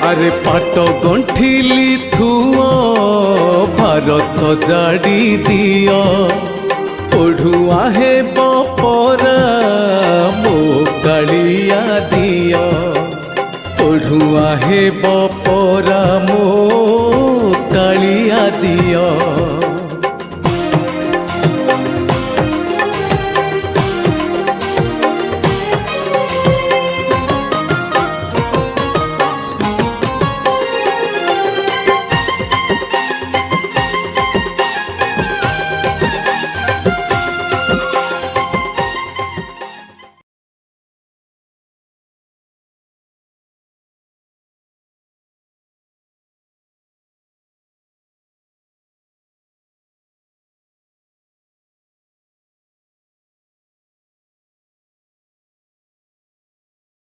अरे पाट गंठिली थुओ भार सजाड़ी दियो पढ़ुआ हे बपरा मो कालिया दियो पढ़ुआ हे बपरा मो